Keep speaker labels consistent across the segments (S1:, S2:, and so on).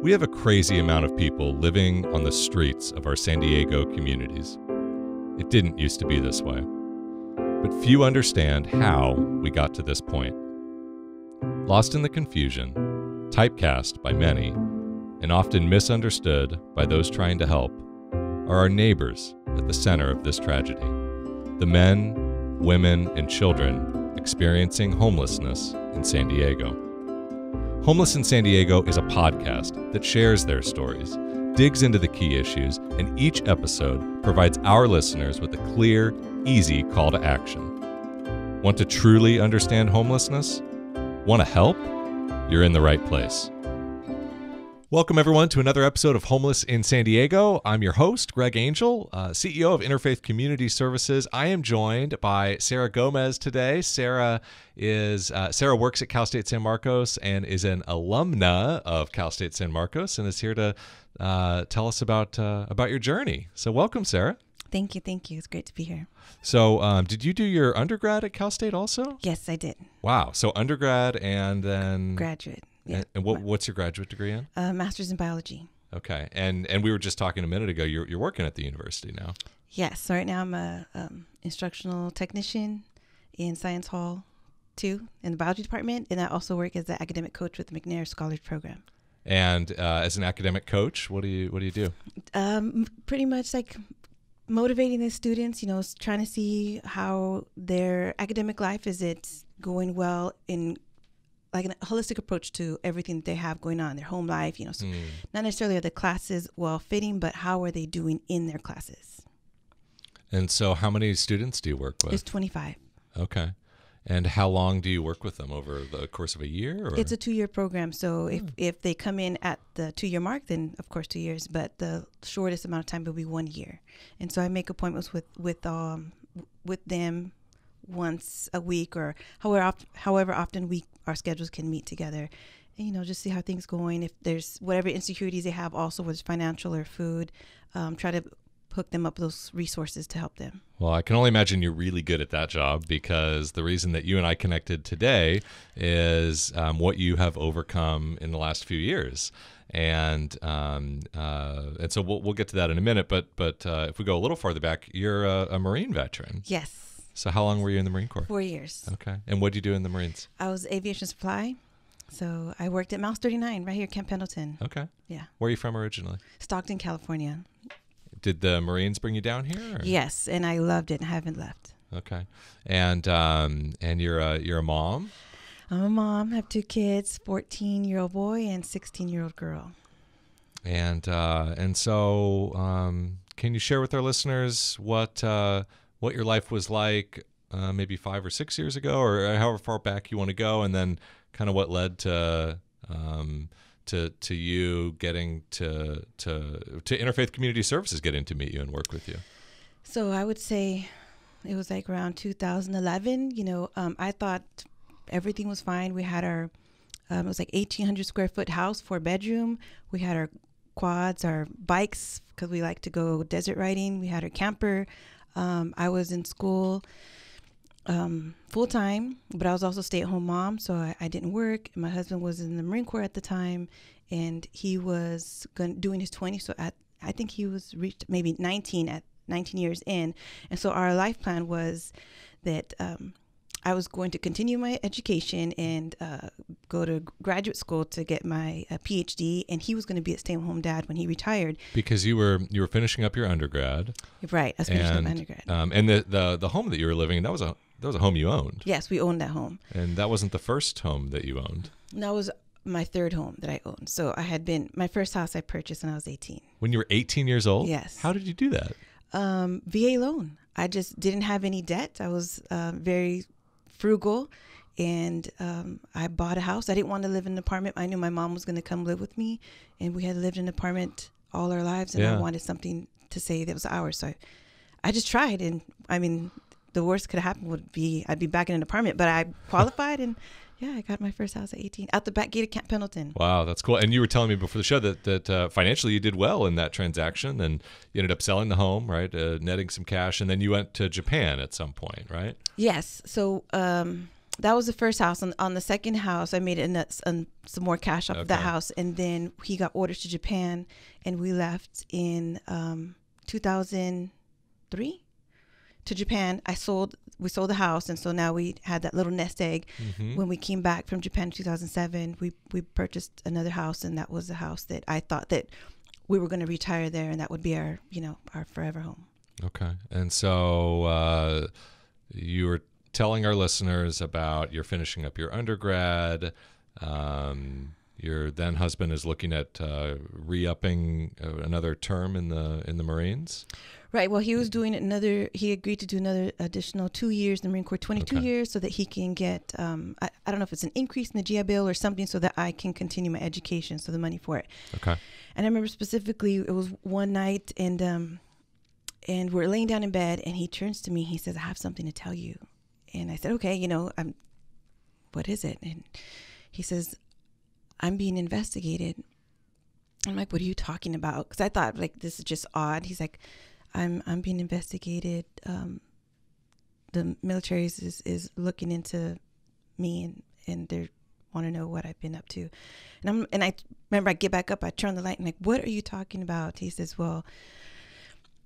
S1: We have a crazy amount of people living on the streets of our San Diego communities. It didn't used to be this way. But few understand how we got to this point. Lost in the confusion, typecast by many, and often misunderstood by those trying to help, are our neighbors at the center of this tragedy. The men, women, and children experiencing homelessness in San Diego. Homeless in San Diego is a podcast that shares their stories, digs into the key issues, and each episode provides our listeners with a clear, easy call to action. Want to truly understand homelessness? Want to help? You're in the right place. Welcome, everyone, to another episode of Homeless in San Diego. I'm your host, Greg Angel, CEO of Interfaith Community Services. I am joined by Sarah Gomez today. Sarah works at Cal State San Marcos and is an alumna of Cal State San Marcos and is here to tell us about your journey. So welcome, Sarah.
S2: Thank you. It's great to be here.
S1: So did you do your undergrad at Cal State also?
S2: Yes, I did.
S1: Wow. So undergrad and then...
S2: Graduate. Yeah.
S1: And what's your graduate degree in?
S2: Master's in biology.
S1: Okay. And we were just talking a minute ago, you're working at the university now.
S2: Yes. So right now I'm a instructional technician in Science Hall 2 in the biology department. And I also work as the academic coach with the McNair Scholars Program. And
S1: as an academic coach, what do you do?
S2: Pretty much like motivating the students, trying to see how their academic life, is it going well in like a holistic approach to everything that they have going on in their home life, so not necessarily are the classes well fitting, but how are they doing in their classes?
S1: And so how many students do you work with?
S2: There's 25.
S1: Okay. And how long do you work with them, over the course of a year? Or?
S2: It's a 2-year program. So if they come in at the 2-year mark, then of course 2 years, but the shortest amount of time will be 1 year. And so I make appointments with them once a week, or however often our schedules can meet together, and just see how things going. If there's whatever insecurities they have, also whether it's financial or food, try to hook them up with those resources to help them.
S1: Well, I can only imagine you're really good at that job, because the reason that you and I connected today is what you have overcome in the last few years. And so we'll get to that in a minute. But if we go a little farther back, you're a Marine veteran.
S2: Yes.
S1: So how long were you in the Marine Corps?
S2: 4 years.
S1: Okay. And what did you do in the Marines?
S2: I was aviation supply. So I worked at Mouse 39 right here at Camp Pendleton.
S1: Okay.
S2: Yeah.
S1: Where are you from originally?
S2: Stockton, California.
S1: Did the Marines bring you down here? Or?
S2: Yes, and I loved it and haven't left.
S1: Okay. And you're a mom?
S2: I'm a mom. I have 2 kids, 14-year-old boy and 16-year-old girl.
S1: And so can you share with our listeners what your life was like maybe 5 or 6 years ago, or however far back you want to go, and then kind of what led to you getting to Interfaith Community Services, getting to meet you and work with you?
S2: So I would say it was like around 2011. I thought everything was fine. We had our it was like 1,800 square foot house, 4-bedroom. We had our quads, our bikes, because we like to go desert riding. We had our camper. I was in school full time, but I was also stay-at-home mom, so I didn't work. My husband was in the Marine Corps at the time, and he was doing his 20s, so I think he was reached maybe 19 years in. And so our life plan was that I was going to continue my education and go to graduate school to get my PhD, and he was going to be a stay-at-home dad when he retired.
S1: Because you were finishing up your undergrad,
S2: right? I was finishing up my undergrad.
S1: And the home that you were living in, that was a home you owned.
S2: Yes, we owned that home.
S1: And that wasn't the first home that you owned.
S2: That was my 3rd home that I owned. So my first house I purchased when I was 18.
S1: When you were 18 years old?
S2: Yes.
S1: How did you do that?
S2: VA loan. I just didn't have any debt. I was very frugal, and I bought a house. I didn't want to live in an apartment. I knew my mom was going to come live with me, and we had lived in an apartment all our lives, and I wanted something to say that was ours. So I just tried, and I mean, the worst could happen would be I'd be back in an apartment, but I qualified, and yeah, I got my first house at 18 out the back gate of Camp Pendleton.
S1: Wow, that's cool. And you were telling me before the show that financially you did well in that transaction, and you ended up selling the home, right? Netting some cash, and then you went to Japan at some point, right?
S2: Yes. So that was the first house. On the second house, I made some more cash off of that
S1: Okay.
S2: house, and then he got orders to Japan, and we left in 2003 to Japan. We sold the house, and so now we had that little nest egg.
S1: Mm-hmm.
S2: When we came back from Japan in 2007, we purchased another house, and that was the house that I thought that we were going to retire there, and that would be our our forever home.
S1: Okay. And so you were telling our listeners about you're finishing up your undergrad. Your then husband is looking at re-upping another term in the Marines.
S2: Right. Well, he was doing he agreed to do another additional 2 years in the Marine Corps, 22
S1: Okay.
S2: years, so that he can get, I don't know if it's an increase in the GI Bill or something, so that I can continue my education, so the money for it.
S1: Okay.
S2: And I remember specifically, it was one night, and we're laying down in bed, and he turns to me, he says, "I have something to tell you." And I said, "Okay, what is it?" And he says, "I'm being investigated." I'm like, "What are you talking about?" Because I thought, like, this is just odd. He's like, I'm being investigated. The military is looking into me, and they want to know what I've been up to. And I remember I get back up, I turn on the light, and like, "What are you talking about?" He says, "Well,"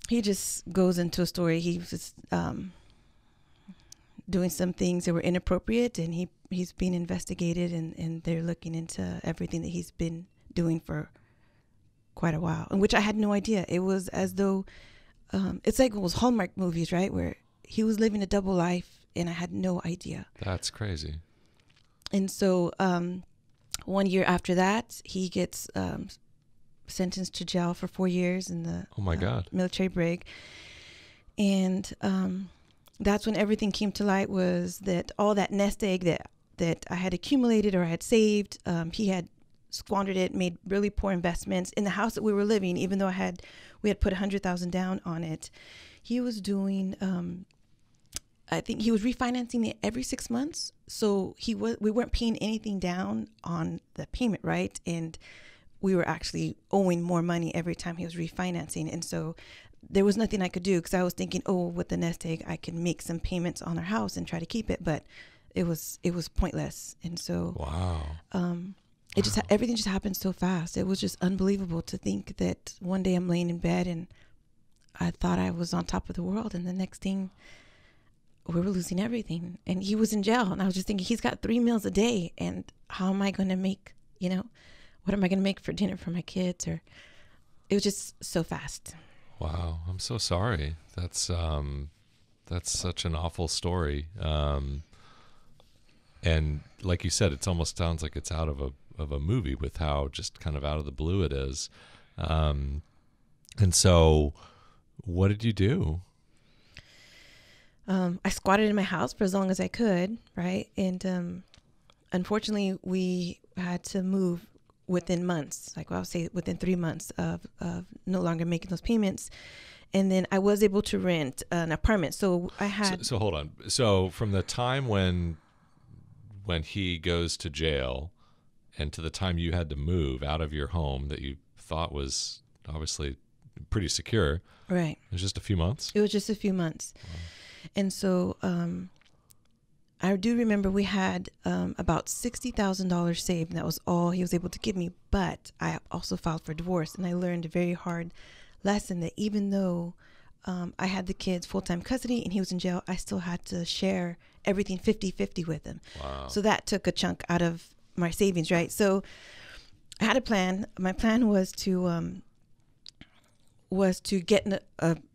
S2: he just goes into a story. He was just doing some things that were inappropriate, and he's being investigated, and they're looking into everything that he's been doing for quite a while, and which I had no idea. It was as though it's like those Hallmark movies, right, where he was living a double life, and I had no idea.
S1: That's crazy.
S2: And so 1 year after that, he gets sentenced to jail for 4 years in the
S1: Oh my God.
S2: military brig. And that's when everything came to light, was that all that nest egg that I had accumulated or I had saved, he had squandered it, made really poor investments in the house that we were living, even though we had put $100,000 down on it. He was doing, I think he was refinancing it every 6 months. So we weren't paying anything down on the payment, right? And we were actually owing more money every time he was refinancing. And so there was nothing I could do, because I was thinking, oh, with the nest egg, I can make some payments on our house and try to keep it. But it was pointless. And so
S1: Wow.
S2: everything just happened so fast. It was just unbelievable to think that one day I'm laying in bed and I thought I was on top of the world, and the next thing we were losing everything. And he was in jail, and I was just thinking, he's got 3 meals a day, and how am I going to make, what am I going to make for dinner for my kids? Or it was just so fast.
S1: Wow. I'm so sorry. That's such an awful story. And like you said, it almost sounds like it's out of a movie with how just kind of out of the blue it is. And so what did you do?
S2: I squatted in my house for as long as I could, right? And unfortunately, we had to move within months, I would say within 3 months of no longer making those payments. And then I was able to rent an apartment. So I had...
S1: So hold on. So from the time when he goes to jail and to the time you had to move out of your home that you thought was obviously pretty secure,
S2: Right.
S1: it was just a few months?
S2: It was just a few months. Wow. And so I do remember we had about $60,000 saved, and that was all he was able to give me. But I also filed for divorce, and I learned a very hard lesson that even though I had the kids full-time custody and he was in jail, I still had to share everything 50-50 with him.
S1: Wow.
S2: So that took a chunk out of my savings, right? So I had a plan. My plan was to get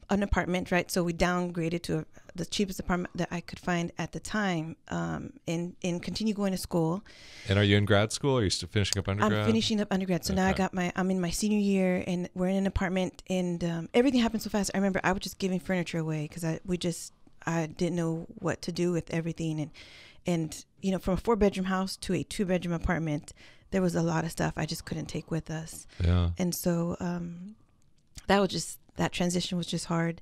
S2: an apartment, right? So we downgraded to the cheapest apartment that I could find at the time, and continue going to school.
S1: And are you in grad school, or are you still finishing up undergrad?
S2: I'm finishing up undergrad. So now I'm in my senior year, and we're in an apartment, and everything happened so fast. I remember I was just giving furniture away because I didn't know what to do with everything. And from a 4-bedroom house to a 2-bedroom apartment, there was a lot of stuff I just couldn't take with us.
S1: Yeah.
S2: And so that transition was just hard.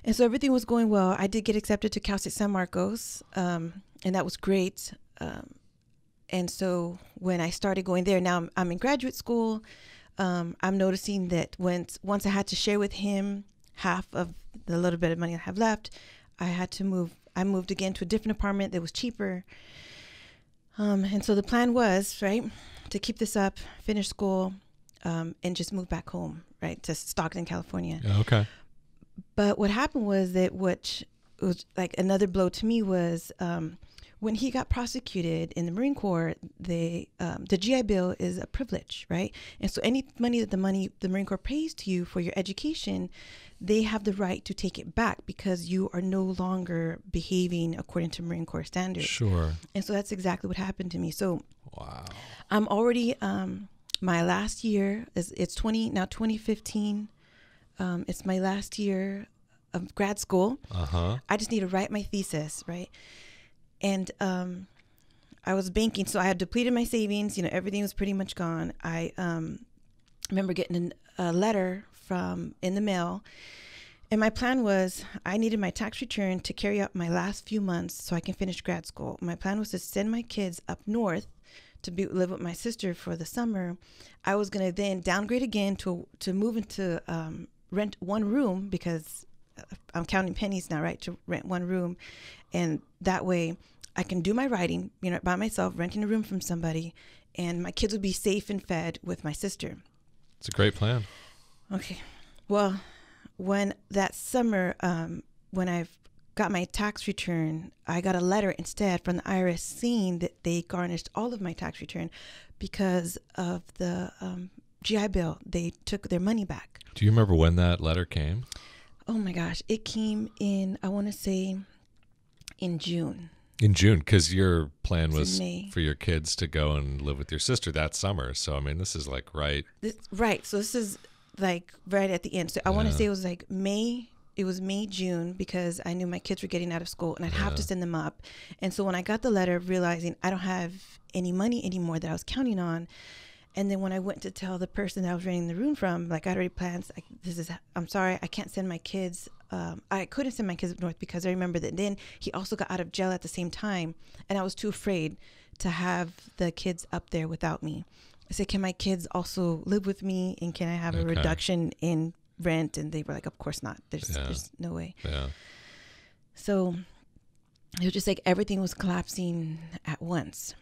S2: And so everything was going well. I did get accepted to Cal State San Marcos, and that was great. And so when I started going there, now I'm in graduate school. I'm noticing that once I had to share with him half of the little bit of money I have left, I had to move I moved again to a different apartment that was cheaper. And so the plan was, right, to keep this up, finish school, and just move back home, right, to Stockton, California.
S1: Yeah, okay.
S2: But what happened was that what was like another blow to me was when he got prosecuted in the Marine Corps, the GI Bill is a privilege, right? And so any money that the Marine Corps pays to you for your education, they have the right to take it back because you are no longer behaving according to Marine Corps standards.
S1: Sure.
S2: And so that's exactly what happened to me. So
S1: Wow.
S2: I'm already my last year it's 2015. It's my last year of grad school. I just need to write my thesis, right? And I was banking, so I had depleted my savings. You know, everything was pretty much gone. I remember getting a letter in the mail, and my plan was I needed my tax return to carry out my last few months so I can finish grad school. My plan was to send my kids up north to live with my sister for the summer. I was going to then downgrade again to move into rent one room because I'm counting pennies now, right? To rent one room. And that way I can do my writing, you know, by myself, renting a room from somebody, and my kids would be safe and fed with my sister.
S1: It's a great plan.
S2: Okay. Well, when that summer, when I got my tax return, I got a letter instead from the IRS saying that they garnished all of my tax return because of the GI Bill. They took their money back.
S1: Do you remember when that letter came?
S2: Oh my gosh. It came in, I want to say, in June.
S1: In June, because your plan
S2: It's in
S1: was
S2: May.
S1: for your kids to go and live with your sister that summer. So, I mean, this is like
S2: Right. So this is like right at the end. So I want to
S1: Yeah.
S2: say it was like May. It was May, June, because I knew my kids were getting out of school and I'd have to send them up. And so when I got the letter, realizing I don't have any money anymore that I was counting on. And then when I went to tell the person that I was renting the room from, like I already planned, like, I'm sorry, I can't send my kids. I couldn't send my kids up north because I remember that then he also got out of jail at the same time. And I was too afraid to have the kids up there without me. I said, can my kids also live with me? And can I have a reduction in rent? And they were like, of course not. There's no way.
S1: Yeah.
S2: So it was just like everything was collapsing at once.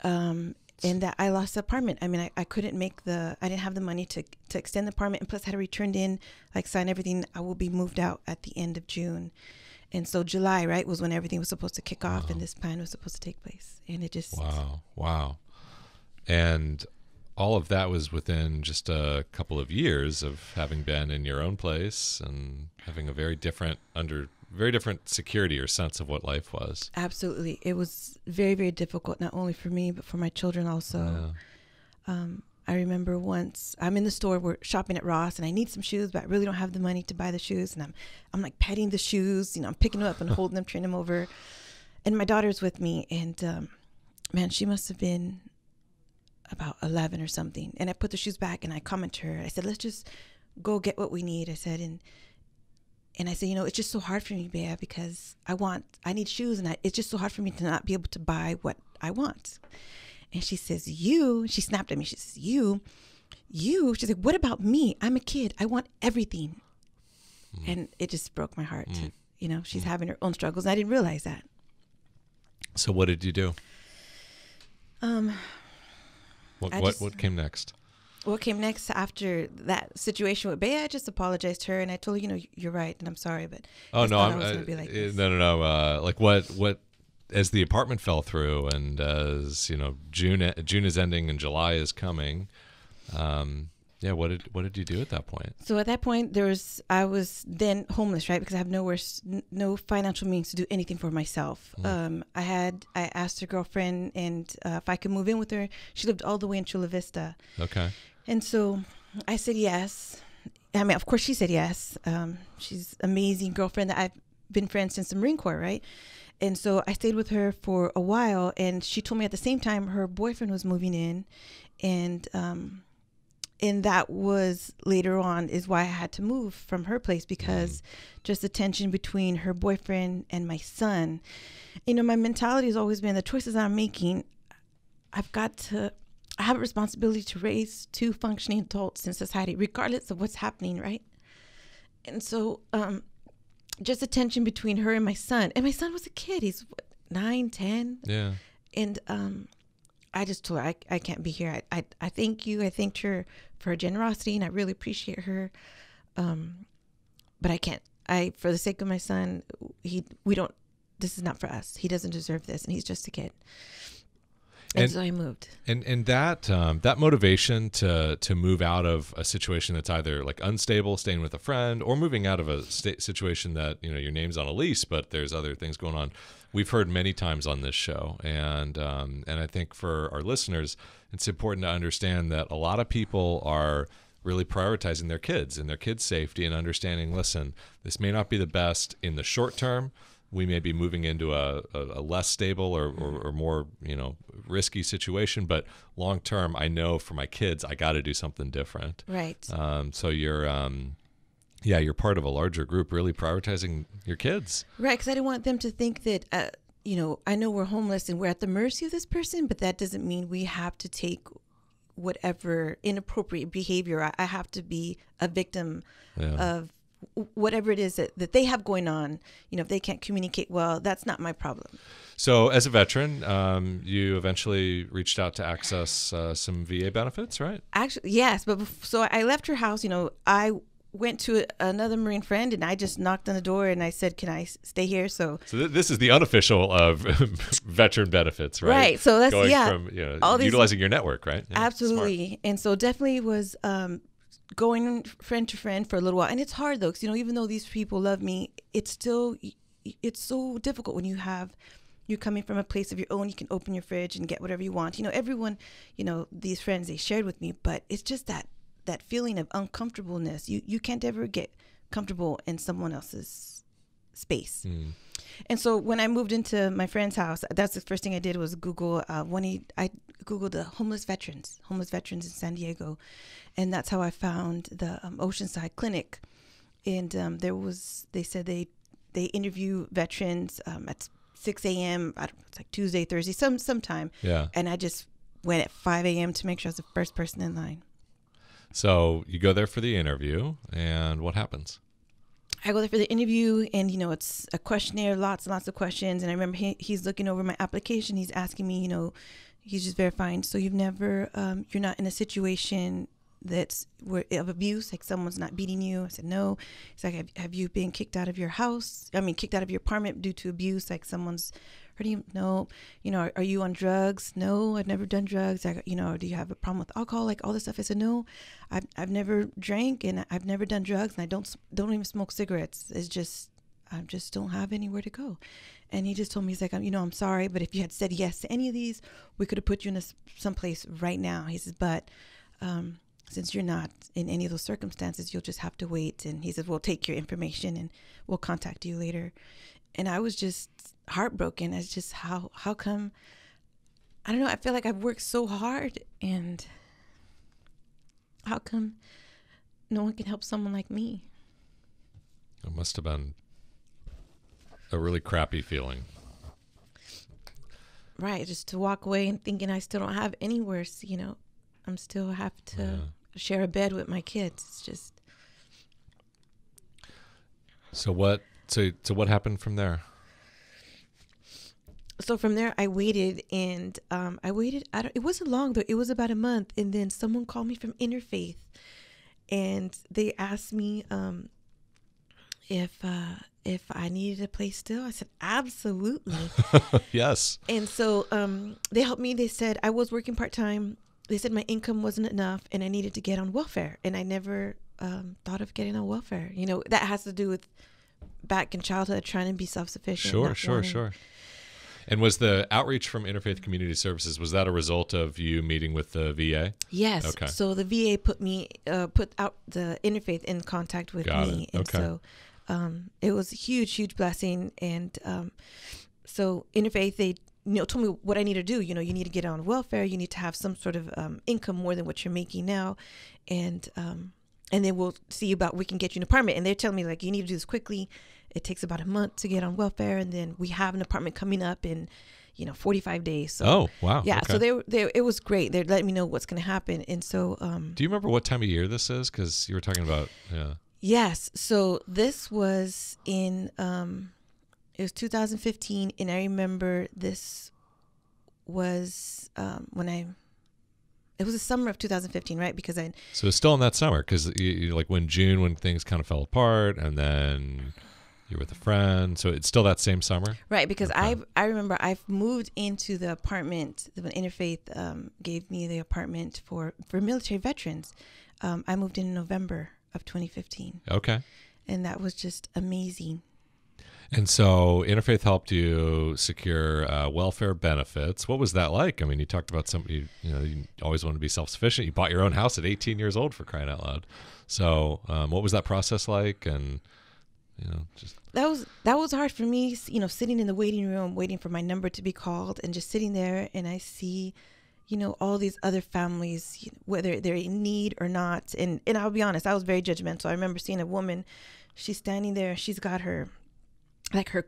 S2: And that I lost the apartment. I mean, I couldn't I didn't have the money to extend the apartment. And plus I had to return in, like sign everything. I will be moved out at the end of June. And so July, right, was when everything was supposed to kick off and this plan was supposed to take place. And it just...
S1: Wow. And all of that was within just a couple of years of having been in your own place and having a very different security or sense of what life was.
S2: Absolutely. It was very, very difficult, not only for me, but for my children also.
S1: Yeah.
S2: I remember once I'm in the store, we're shopping at Ross and I need some shoes, but I really don't have the money to buy the shoes. And I'm like petting the shoes, you know, I'm picking them up and holding them, turning them over. And my daughter's with me. And man, she must have been about 11 or something. And I put the shoes back and I commented to her. I said, let's just go get what we need. I said, and I said, you know, it's just so hard for me, Bea, because I need shoes and it's just so hard for me to not be able to buy what I want. And she says, she snapped at me. She says, you, she's like, what about me? I'm a kid. I want everything. And it just broke my heart. You know, she's having her own struggles. And I didn't realize that.
S1: So what did you do? What came next?
S2: What came next after that situation with Bea? I just apologized to her and I told her, you know, you're right and I'm sorry, but
S1: I was
S2: gonna be like this.
S1: No. Like what? As the apartment fell through, and as you know, June is ending and July is coming. What did you do at that point?
S2: So at that point, I was then homeless, right? Because I have no financial means to do anything for myself. I asked her girlfriend and if I could move in with her. She lived all the way in Chula Vista.
S1: Okay.
S2: And so I said yes. I mean, of course she said yes. She's an amazing girlfriend that I've been friends since the Marine Corps, right? And so I stayed with her for a while, and she told me at the same time her boyfriend was moving in, and that was later on is why I had to move from her place because just the tension between her boyfriend and my son. You know, my mentality has always been the choices I'm making, I have a responsibility to raise two functioning adults in society, regardless of what's happening, right? And so just the tension between her and my son. And my son was a kid. He's what, 9, 10.
S1: Yeah.
S2: And I just told her, I can't be here. I thank you. I thanked her for her generosity, and I really appreciate her. But I can't. For the sake of my son, this is not for us. He doesn't deserve this, and he's just a kid. And so I moved.
S1: And that motivation to move out of a situation that's either like unstable, staying with a friend, or moving out of a situation that, you know, your name's on a lease, but there's other things going on. We've heard many times on this show, and I think for our listeners, it's important to understand that a lot of people are really prioritizing their kids and their kids' safety and understanding, listen, this may not be the best in the short term. We may be moving into a less stable or more, you know, risky situation, but long term, I know for my kids, I got to do something different.
S2: Right.
S1: So you're part of a larger group, really prioritizing your kids.
S2: Right, because I didn't want them to think that, you know, I know we're homeless and we're at the mercy of this person, but that doesn't mean we have to take whatever inappropriate behavior. I have to be a victim of whatever it is that they have going on. You know, if they can't communicate well, that's not my problem.
S1: So as a veteran, you eventually reached out to access some VA benefits, right?
S2: Actually, yes. But so I left her house. You know, I went to another Marine friend and I just knocked on the door and I said, can I stay here? So
S1: this is the unofficial of veteran benefits, right?
S2: Right. So that's,
S1: going from, you know, utilizing your network, right? Yeah,
S2: absolutely.
S1: smart.
S2: And so definitely was going friend to friend for a little while. And it's hard though, because, you know, even though these people love me, it's so difficult when you're coming from a place of your own. You can open your fridge and get whatever you want. You know, everyone, you know, these friends, they shared with me, but it's just that feeling of uncomfortableness. You can't ever get comfortable in someone else's space. Mm. And so when I moved into my friend's house, that's the first thing I did was Google. I Googled the homeless veterans in San Diego, and that's how I found the Oceanside Clinic. And they said they interview veterans at 6 a.m. I don't know, it's like Tuesday, Thursday, sometime.
S1: Yeah.
S2: And I just went at 5 a.m. to make sure I was the first person in line.
S1: So you go there for the interview, and what happens?
S2: I go there for the interview, and, you know, it's a questionnaire, lots and lots of questions. And I remember he's looking over my application. He's asking me, you know, he's just verifying. So you've never, you're not in a situation that's of abuse, like someone's not beating you? I said, no. He's like, have you been kicked out of your house? I mean, kicked out of your apartment due to abuse, like someone's hurting you? No. You know, are you on drugs? No, I've never done drugs. You know, do you have a problem with alcohol? Like all this stuff. I said, no, I've never drank and I've never done drugs, and I don't even smoke cigarettes. It's just, I just don't have anywhere to go. And he just told me, he's like, you know, I'm sorry, but if you had said yes to any of these, we could have put you in someplace right now. He says, but since you're not in any of those circumstances, you'll just have to wait. And he says, we'll take your information and we'll contact you later. And I was just heartbroken as just how come, I don't know, I feel like I've worked so hard, and how come no one can help someone like me?
S1: It must have been a really crappy feeling.
S2: Right, just to walk away and thinking I still don't have anywhere, you know, I'm still have to share a bed with my kids. It's just. So what happened from there? So from there, I waited, and it wasn't long though. It was about a month, and then someone called me from Interfaith, and they asked me if I needed a place still. I said absolutely.
S1: Yes.
S2: And so they helped me. They said I was working part-time. They said my income wasn't enough, and I needed to get on welfare, and I never thought of getting on welfare. You know, that has to do with back in childhood trying to be self-sufficient.
S1: Sure. And was the outreach from Interfaith Community Services, was that a result of you meeting with the VA? Yes. Okay. So the VA put out the Interfaith in contact with me. And so it was a huge blessing. And so Interfaith, they told me what I need to do. You know, you need to get on welfare. You need to have some sort of income more than what you're making now. And then we'll see about, we can get you an apartment. And they're telling me, like, you need to do this quickly. It takes about a month to get on welfare, and then we have an apartment coming up in, 45 days. So, oh, wow.
S2: Yeah. Okay. So it was great. They're letting me know what's going to happen. And so,
S1: do you remember what time of year this is? Cause you were talking about,
S2: Yes. So this was in it was 2015, and I remember this was it was the summer of 2015, right? Because
S1: So it's still in that summer, because you like when June, when things kind of fell apart, and then you're with a friend. So it's still that same summer,
S2: right, because
S1: Okay.
S2: I remember I've moved into the apartment when Interfaith gave me the apartment for military veterans. I moved in November of 2015,
S1: Okay.
S2: and that was just amazing.
S1: And so Interfaith helped you secure welfare benefits. What was that like? I mean, you talked about somebody, you always want to be self-sufficient. You bought your own house at 18 years old, for crying out loud. So what was that process like? And, just.
S2: That was hard for me, sitting in the waiting room, waiting for my number to be called, and just sitting there, and I see, all these other families, whether they're in need or not. And I'll be honest, I was very judgmental. I remember seeing a woman, she's standing there, she's got her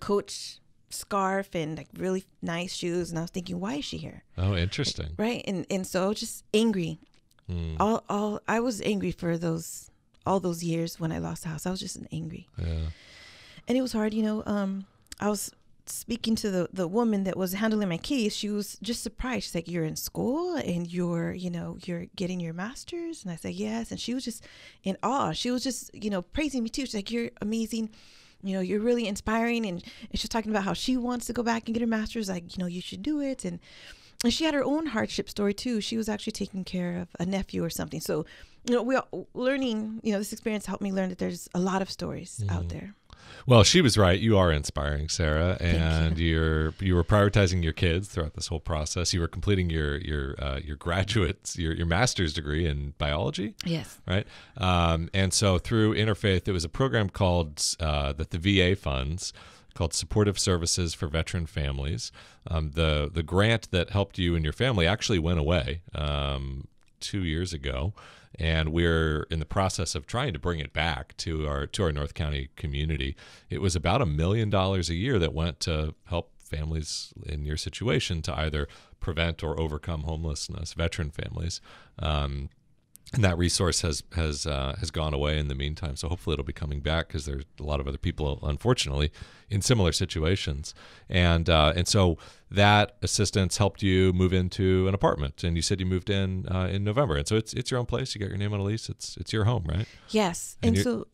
S2: coach scarf and like really nice shoes, and I was thinking, why is she here?
S1: Oh, interesting.
S2: Right. And so I was just angry. I was angry for all those years when I lost the house. I was just angry.
S1: Yeah.
S2: And it was hard, I was speaking to the woman that was handling my case. She was just surprised. She's like, you're in school and you're getting your master's? And I said, yes. And she was just in awe. She was just, praising me too. She's like, you're amazing. You're really inspiring. And she's talking about how she wants to go back and get her master's. Like, you should do it. And she had her own hardship story too. She was actually taking care of a nephew or something. So, we're learning, this experience helped me learn that there's a lot of stories out there.
S1: Well, she was right. You are inspiring, Sarah, and you were prioritizing your kids throughout this whole process. You were completing your graduates, your master's degree in biology.
S2: Yes.
S1: Right. And so through Interfaith, it was a program called that the VA funds, called Supportive Services for Veteran Families. The grant that helped you and your family actually went away 2 years ago. And we're in the process of trying to bring it back to our North County community. It was about $1 million a year that went to help families in your situation to either prevent or overcome homelessness, veteran families. And that resource has gone away in the meantime. So hopefully it'll be coming back, because there's a lot of other people, unfortunately, in similar situations. And so that assistance helped you move into an apartment. And you said you moved in November. And so it's your own place. You got your name on a lease. It's your home, right?
S2: Yes. And so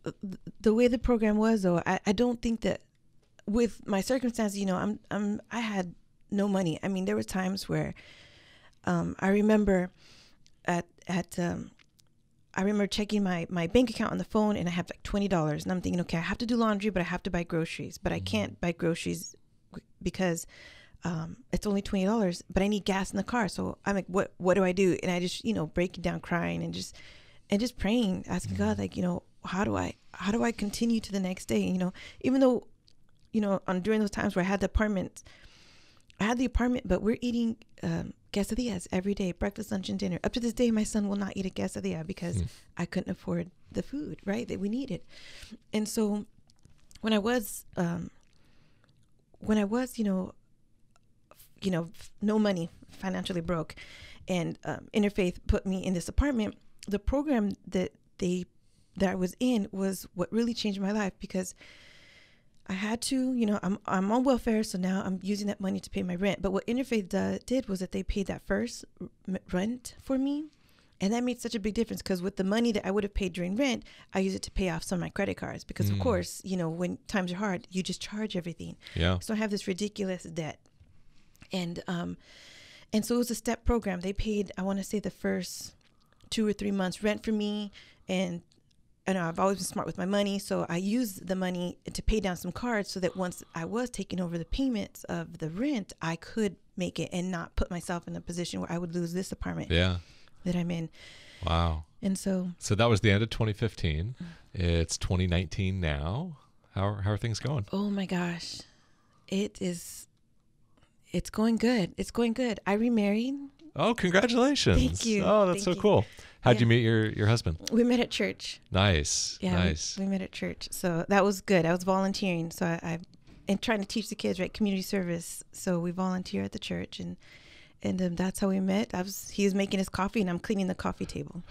S2: the way the program was, though, I don't think that with my circumstances, I had no money. I mean, there were times where I remember I remember checking my bank account on the phone, and I have like $20, and I'm thinking, okay, I have to do laundry, but I have to buy groceries, but I can't buy groceries because it's only $20, but I need gas in the car. So I'm like, what do I do? And I just, breaking down, crying, and just praying, asking God, like, how do I continue to the next day? Even though, during those times where I had the apartment, but we're eating quesadillas every day, breakfast, lunch, and dinner. Up to this day, my son will not eat a quesadilla because I couldn't afford the food, right, that we needed. And so when I was, no money, financially broke, and Interfaith put me in this apartment, the program that I was in was what really changed my life, because I had to, I'm on welfare, so now I'm using that money to pay my rent. But what Interfaith did was that they paid that first rent for me. And that made such a big difference, because with the money that I would have paid during rent, I use it to pay off some of my credit cards. Because, of course, when times are hard, you just charge everything.
S1: Yeah.
S2: So I have this ridiculous debt. And so it was a step program. They paid, I want to say, the first 2 or 3 months rent for me. And I've always been smart with my money, so I used the money to pay down some cards, so that once I was taking over the payments of the rent, I could make it and not put myself in a position where I would lose this apartment that I'm in.
S1: Wow.
S2: And so
S1: that was the end of 2015. It's 2019 now. How are things going?
S2: Oh my gosh. It's going good. It's going good. I remarried.
S1: Oh, congratulations.
S2: Thank you.
S1: Oh, that's so cool. How'd you meet your husband?
S2: We met at church.
S1: Nice.
S2: Yeah,
S1: nice.
S2: We met at church. So that was good. I was volunteering. So I'm trying to teach the kids, right, community service. So we volunteer at the church, and And that's how we met. He was making his coffee, and I'm cleaning the coffee table.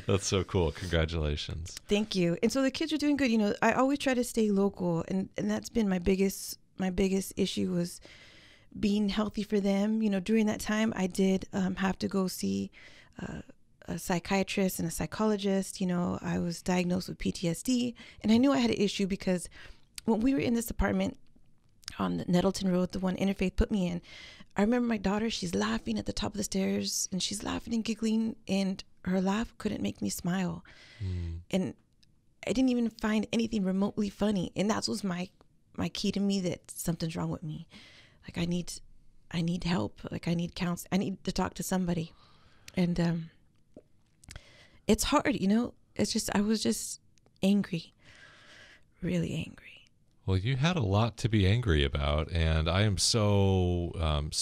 S1: That's so cool. Congratulations.
S2: Thank you. And so the kids are doing good. I always try to stay local, and that's been my biggest issue was being healthy for them. During that time, I did have to go see a psychiatrist and a psychologist. I was diagnosed with PTSD, and I knew I had an issue because when we were in this apartment on the Nettleton Road, the one Interfaith put me in, I remember my daughter, she's laughing at the top of the stairs, and she's laughing and giggling, and her laugh couldn't make me smile. And I didn't even find anything remotely funny. And that was my key to me that something's wrong with me. Like I need help. Like I need counsel. I need to talk to somebody. And it's hard, it's just, I was just angry, really angry.
S1: Well, you had a lot to be angry about, and I am so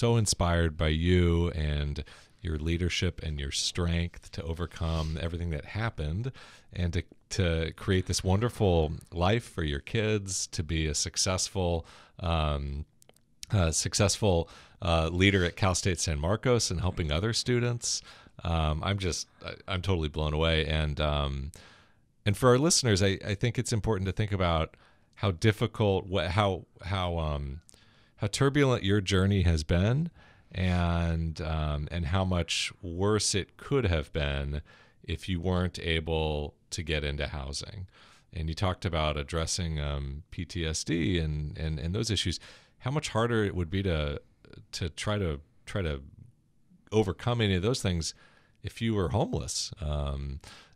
S1: inspired by you and your leadership and your strength to overcome everything that happened, and to create this wonderful life for your kids, to be a successful leader at Cal State San Marcos and helping other students. I'm totally blown away, and for our listeners, I think it's important to think about how difficult, how turbulent your journey has been, and how much worse it could have been if you weren't able to get into housing. And you talked about addressing PTSD and those issues. How much harder it would be to try to overcome any of those things if you were homeless.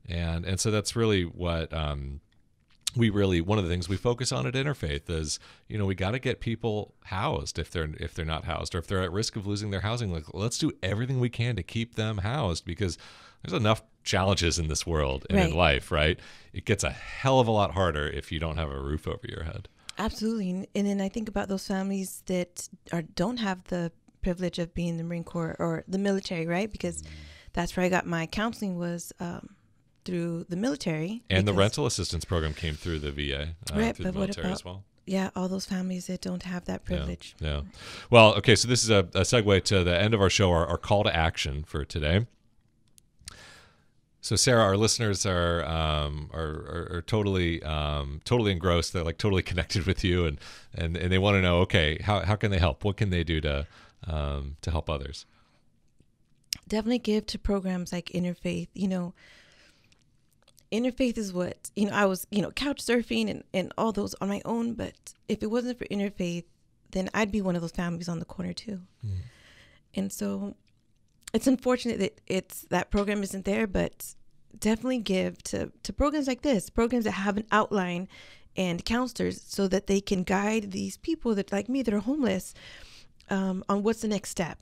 S1: And so that's really what one of the things we focus on at Interfaith is, we got to get people housed if they're not housed, or if they're at risk of losing their housing. Like, let's do everything we can to keep them housed, because there's enough challenges in this world and in life, right? It gets a hell of a lot harder if you don't have a roof over your head. Absolutely.
S2: And then I think about those families that don't have the privilege of being in the Marine Corps or the military, right? Because that's where I got my counseling was through the military.
S1: And the rental assistance program came through the VA, through the military as well.
S2: Yeah, all those families that don't have that privilege.
S1: Yeah. Well, okay, so this is a segue to the end of our show, our call to action for today. So Sarah, our listeners are totally engrossed. They're like totally connected with you, and they want to know, okay, how can they help? What can they do to help others?
S2: Definitely give to programs like Interfaith. Interfaith is what, I was, couch surfing and all those on my own. But if it wasn't for Interfaith, then I'd be one of those families on the corner too. And so it's unfortunate that that program isn't there, but definitely give to programs like this, programs that have an outline and counselors so that they can guide these people that, like me, that are homeless, on what's the next step,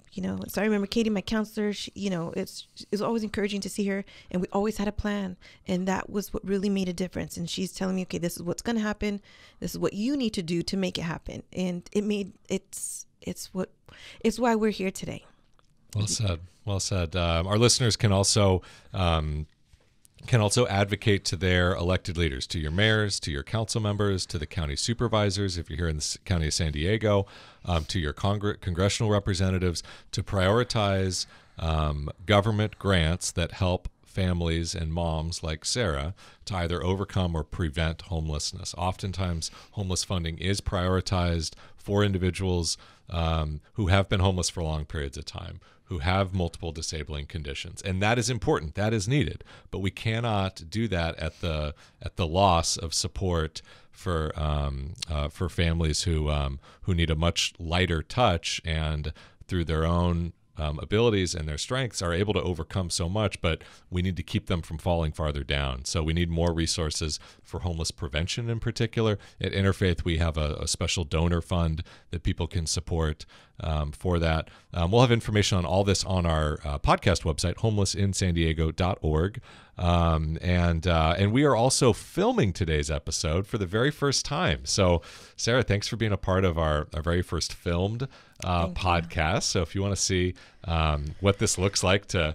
S2: So I remember Katie, my counselor, it's always encouraging to see her, and we always had a plan, and that was what really made a difference. And she's telling me, okay, this is what's going to happen. This is what you need to do to make it happen. And it's why we're here today.
S1: Well said. Well said. Our listeners can also advocate to their elected leaders, to your mayors, to your council members, to the county supervisors, if you're here in the county of San Diego, to your congressional representatives, to prioritize government grants that help families and moms like Sarah to either overcome or prevent homelessness. Oftentimes, homeless funding is prioritized for individuals who have been homeless for long periods of time, who have multiple disabling conditions, and that is important. That is needed, but we cannot do that at the loss of support for families who need a much lighter touch, and through their own abilities and their strengths are able to overcome so much, but we need to keep them from falling farther down. So we need more resources for homeless prevention in particular. At Interfaith, we have a special donor fund that people can support for that. We'll have information on all this on our podcast website, homelessinsandiego.org. And we are also filming today's episode for the very first time. So Sarah, thanks for being a part of our very first filmed podcast. So if you want to see what this looks like to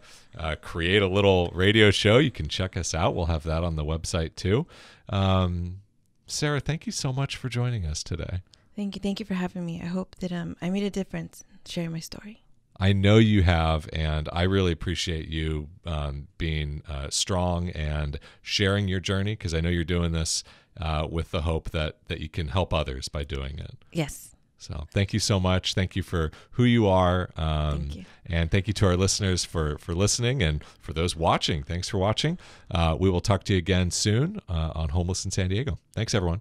S1: create a little radio show, you can check us out. We'll have that on the website too. Sarah, thank you so much for joining us today.
S2: Thank you. Thank you for having me. I hope that I made a difference sharing my story.
S1: I know you have, and I really appreciate you being strong and sharing your journey, because I know you're doing this with the hope that you can help others by doing it.
S2: Yes.
S1: So thank you so much. Thank you for who you are.
S2: Thank you.
S1: And thank you to our listeners for listening, and for those watching. Thanks for watching. We will talk to you again soon on Homeless in San Diego. Thanks, everyone.